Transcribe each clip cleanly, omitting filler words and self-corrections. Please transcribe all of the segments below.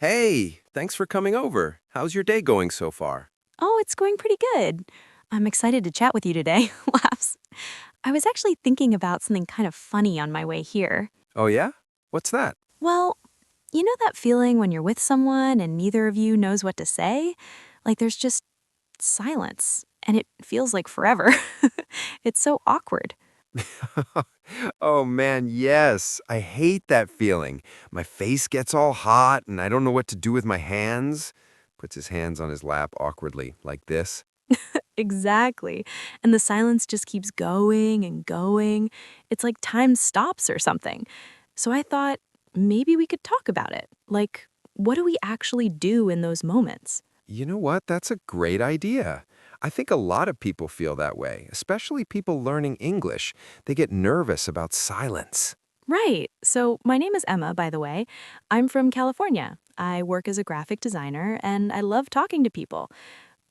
Hey, thanks for coming over. How's your day going so far? Oh, it's going pretty good. I'm excited to chat with you today. Laughs. I was actually thinking about something kind of funny on my way here. Oh, yeah? What's that? Well, you know that feeling when you're with someone and neither of you knows what to say? Like there's just silence, and it feels like forever. It's so awkward. Oh, man, yes. I hate that feeling. My face gets all hot and I don't know what to do with my hands. Puts his hands on his lap awkwardly, like this. Exactly. And the silence just keeps going and going. It's like time stops or something. So I thought maybe we could talk about it. Like, what do we actually do in those moments? You know what? That's a great idea. I think a lot of people feel that way, especially people learning English. They get nervous about silence. Right. So, my name is Emma, by the way. I'm from California. I work as a graphic designer and I love talking to people.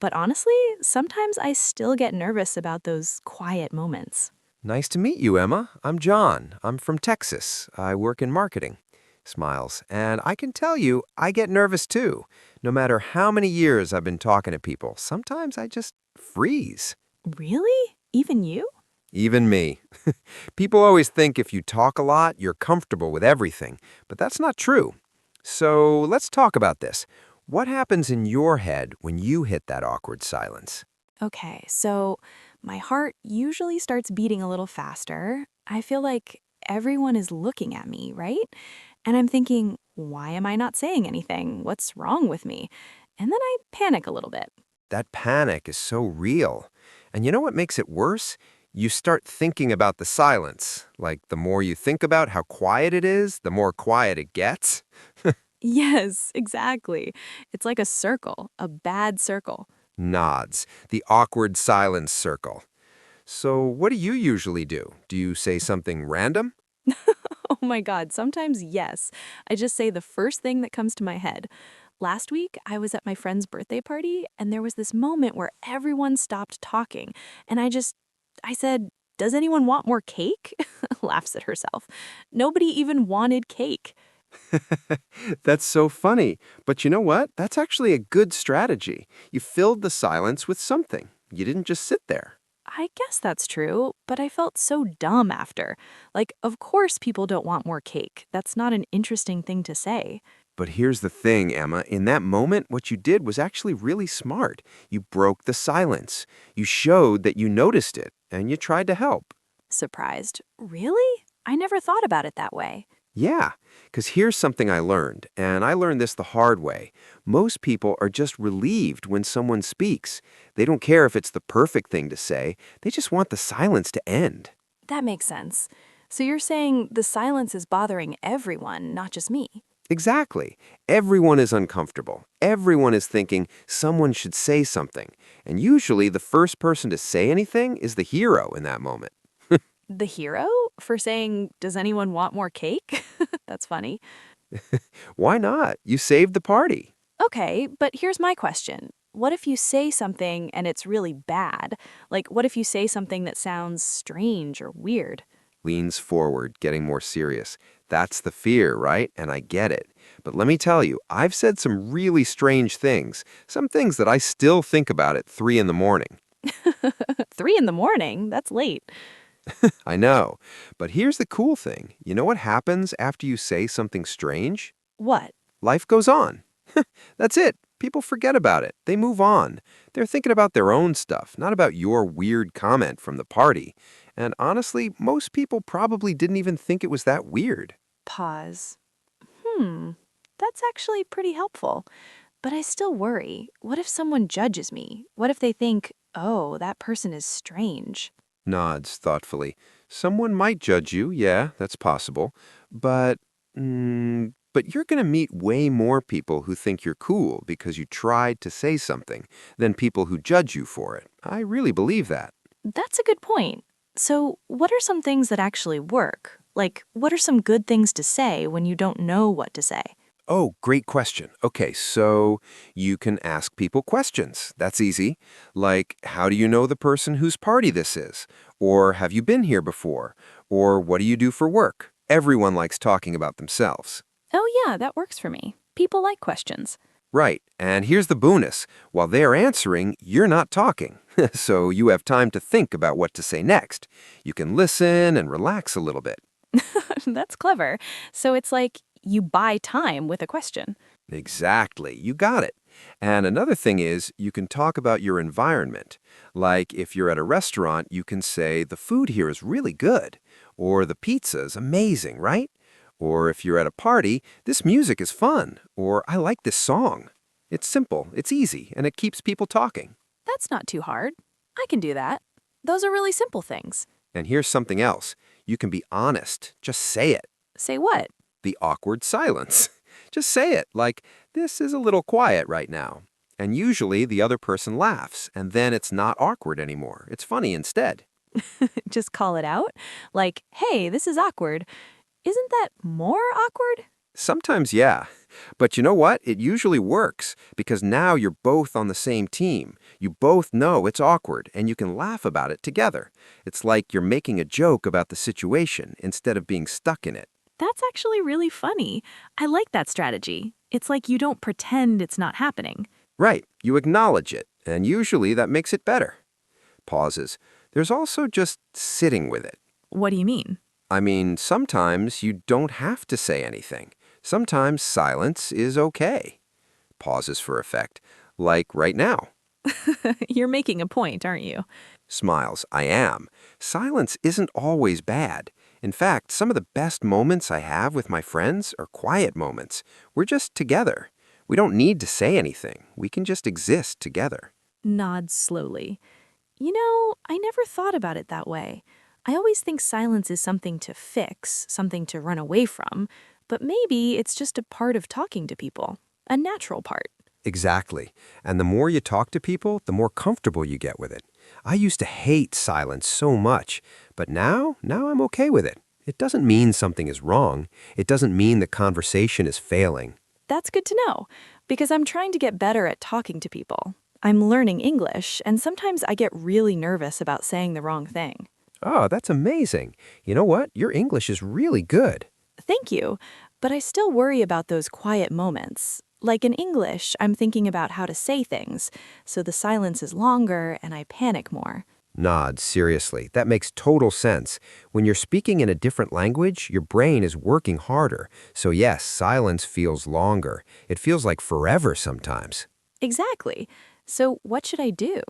But honestly, sometimes I still get nervous about those quiet moments. Nice to meet you, Emma. I'm John. I'm from Texas. I work in marketing. Smiles. And I can tell you, I get nervous too. No matter how many years I've been talking to people, sometimes I just freeze. Really? Even you? Even me. People always think if you talk a lot, you're comfortable with everything, but that's not true. So let's talk about this. What happens in your head when you hit that awkward silence? Okay, so my heart usually starts beating a little faster. I feel like everyone is looking at me, right? And I'm thinking, why am I not saying anything? What's wrong with me? And then I panic a little bit. That panic is so real. And you know what makes it worse? You start thinking about the silence. Like the more you think about how quiet it is, the more quiet it gets. Yes, exactly. It's like a circle, a bad circle. Nods. The awkward silence circle. So, what do you usually do? Do you say something random? Oh my God, sometimes yes. I just say the first thing that comes to my head. Last week, I was at my friend's birthday party, and there was this moment where everyone stopped talking. And I said, "Does anyone want more cake?" Laughs at herself. Nobody even wanted cake. That's so funny. But you know what? That's actually a good strategy. You filled the silence with something. You didn't just sit there. I guess that's true, but I felt so dumb after. Like, of course, people don't want more cake. That's not an interesting thing to say. But here's the thing, Emma. In that moment, what you did was actually really smart. You broke the silence. You showed that you noticed it, and you tried to help. Surprised. Really? I never thought about it that way. Yeah, because here's something I learned, and I learned this the hard way. Most people are just relieved when someone speaks. They don't care if it's the perfect thing to say, they just want the silence to end. That makes sense. So you're saying the silence is bothering everyone, not just me. Exactly. Everyone is uncomfortable. Everyone is thinking someone should say something. And usually the first person to say anything is the hero in that moment. The hero? For saying, does anyone want more cake? That's funny. Why not? You saved the party. Okay, but here's my question. What if you say something and it's really bad? Like, what if you say something that sounds strange or weird? Leans forward, getting more serious. That's the fear, right? And I get it. But let me tell you, I've said some really strange things, some things that I still think about at 3 in the morning. 3 in the morning? That's late. I know. But here's the cool thing. You know what happens after you say something strange? What? Life goes on. That's it. People forget about it. They move on. They're thinking about their own stuff, not about your weird comment from the party. And honestly, most people probably didn't even think it was that weird. Pause. Hmm, that's actually pretty helpful. But I still worry. What if someone judges me? What if they think, oh, that person is strange? Nods thoughtfully. Someone might judge you, yeah, that's possible. But, but you're going to meet way more people who think you're cool because you tried to say something than people who judge you for it. I really believe that. That's a good point. So, what are some things that actually work? Like, what are some good things to say when you don't know what to say? Oh, great question. Okay, so you can ask people questions. That's easy. Like, how do you know the person whose party this is? Or have you been here before? Or what do you do for work? Everyone likes talking about themselves. Oh, yeah, that works for me. People like questions. Right, and here's the bonus. While they're answering, you're not talking. So you have time to think about what to say next. You can listen and relax a little bit. That's clever. So it's like you buy time with a question. Exactly, you got it. And another thing is, you can talk about your environment. Like if you're at a restaurant, you can say, the food here is really good. Or the pizza is amazing, right? Or if you're at a party, this music is fun. Or I like this song. It's simple, it's easy, and it keeps people talking. That's not too hard. I can do that. Those are really simple things. And here's something else. You can be honest. Just say it. Say what? The awkward silence. Just say it, like, this is a little quiet right now. And usually the other person laughs, and then it's not awkward anymore. It's funny instead. Just call it out? Like, hey, this is awkward. Isn't that more awkward? Sometimes, yeah. But you know what? It usually works, because now you're both on the same team. You both know it's awkward, and you can laugh about it together. It's like you're making a joke about the situation instead of being stuck in it. That's actually really funny. I like that strategy. It's like you don't pretend it's not happening. Right, you acknowledge it, and usually that makes it better. Pauses. There's also just sitting with it. What do you mean? I mean, sometimes you don't have to say anything. Sometimes silence is okay. Pauses for effect, like right now. You're making a point, aren't you? Smiles, I am. Silence isn't always bad. In fact, some of the best moments I have with my friends are quiet moments. We're just together. We don't need to say anything. We can just exist together. Nods slowly. You know, I never thought about it that way. I always think silence is something to fix, something to run away from, but maybe it's just a part of talking to people, a natural part. Exactly. And the more you talk to people, the more comfortable you get with it. I used to hate silence so much, but now I'm okay with it. It doesn't mean something is wrong. It doesn't mean the conversation is failing. That's good to know, because I'm trying to get better at talking to people. I'm learning English, and sometimes I get really nervous about saying the wrong thing. Oh, that's amazing. You know what? Your English is really good. Thank you, but I still worry about those quiet moments. Like in English, I'm thinking about how to say things, so the silence is longer and I panic more. Nod, seriously. That makes total sense. When you're speaking in a different language, your brain is working harder. So yes, silence feels longer. It feels like forever sometimes. Exactly. So what should I do?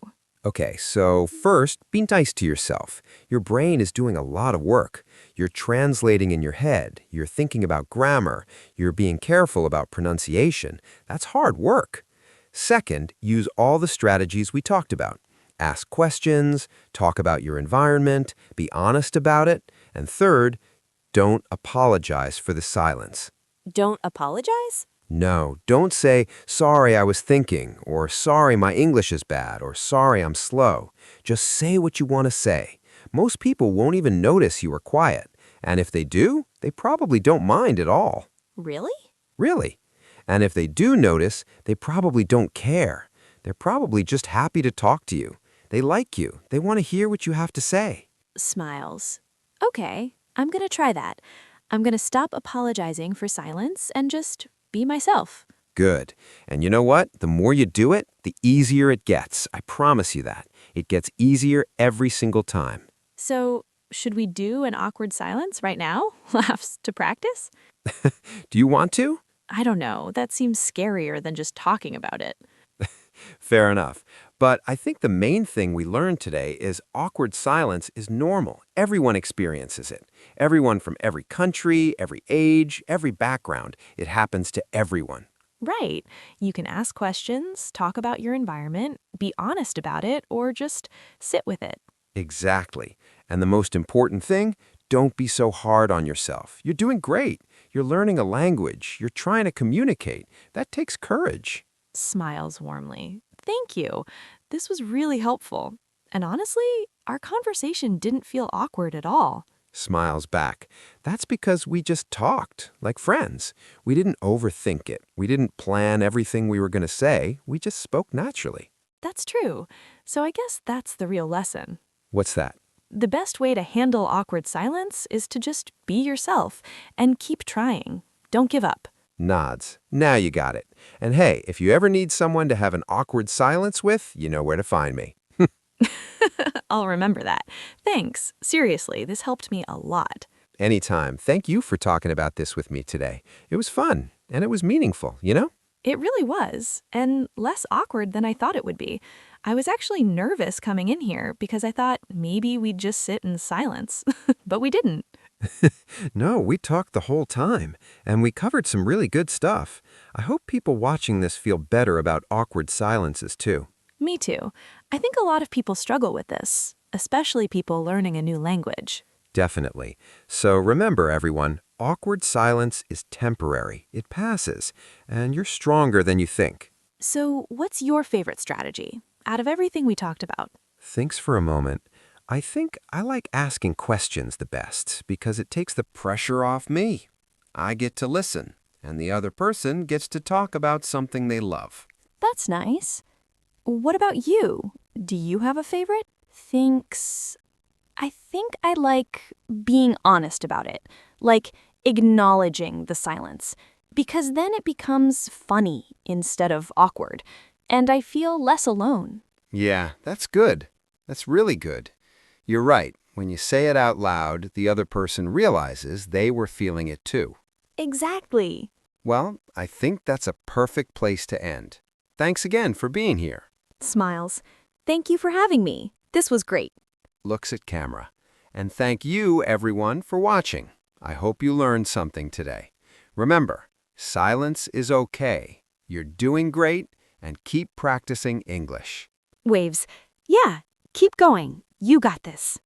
Okay, so first, be nice to yourself. Your brain is doing a lot of work. You're translating in your head. You're thinking about grammar. You're being careful about pronunciation. That's hard work. Second, use all the strategies we talked about. Ask questions, talk about your environment, be honest about it. And third, don't apologize for the silence. Don't apologize? No, don't say, sorry, I was thinking, or sorry, my English is bad, or sorry, I'm slow. Just say what you want to say. Most people won't even notice you are quiet. And if they do, they probably don't mind at all. Really? Really. And if they do notice, they probably don't care. They're probably just happy to talk to you. They like you. They want to hear what you have to say. Smiles. Okay, I'm gonna try that. I'm gonna stop apologizing for silence and just be myself. Good. And you know what? The more you do it, the easier it gets. I promise you that. It gets easier every single time. So, should we do an awkward silence right now? Laughs to practice? Do you want to? I don't know. That seems scarier than just talking about it. Fair enough. But I think the main thing we learned today is awkward silence is normal. Everyone experiences it. Everyone from every country, every age, every background. It happens to everyone. Right. You can ask questions, talk about your environment, be honest about it, or just sit with it. Exactly. And the most important thing, don't be so hard on yourself. You're doing great. You're learning a language. You're trying to communicate. That takes courage. Smiles warmly. Thank you. This was really helpful. And honestly, our conversation didn't feel awkward at all. Smiles back. That's because we just talked, like friends. We didn't overthink it. We didn't plan everything we were going to say. We just spoke naturally. That's true. So I guess that's the real lesson. What's that? The best way to handle awkward silence is to just be yourself and keep trying. Don't give up. Nods. Now you got it. And hey, if you ever need someone to have an awkward silence with, you know where to find me. I'll remember that. Thanks. Seriously, this helped me a lot. Anytime. Thank you for talking about this with me today. It was fun, and it was meaningful, you know? It really was, and less awkward than I thought it would be. I was actually nervous coming in here because I thought maybe we'd just sit in silence, but we didn't. No, we talked the whole time, and we covered some really good stuff. I hope people watching this feel better about awkward silences, too. Me too. I think a lot of people struggle with this, especially people learning a new language. Definitely. So remember, everyone, awkward silence is temporary. It passes, and you're stronger than you think. So, what's your favorite strategy out of everything we talked about? Thinks for a moment. I think I like asking questions the best because it takes the pressure off me. I get to listen, and the other person gets to talk about something they love. That's nice. What about you? Do you have a favorite? I think I like being honest about it, like acknowledging the silence, because then it becomes funny instead of awkward, and I feel less alone. Yeah, that's good. That's really good. You're right. When you say it out loud, the other person realizes they were feeling it too. Exactly. Well, I think that's a perfect place to end. Thanks again for being here. Smiles. Thank you for having me. This was great. Looks at camera. And thank you, everyone, for watching. I hope you learned something today. Remember, silence is okay. You're doing great, and keep practicing English. Waves. Yeah, keep going. You got this.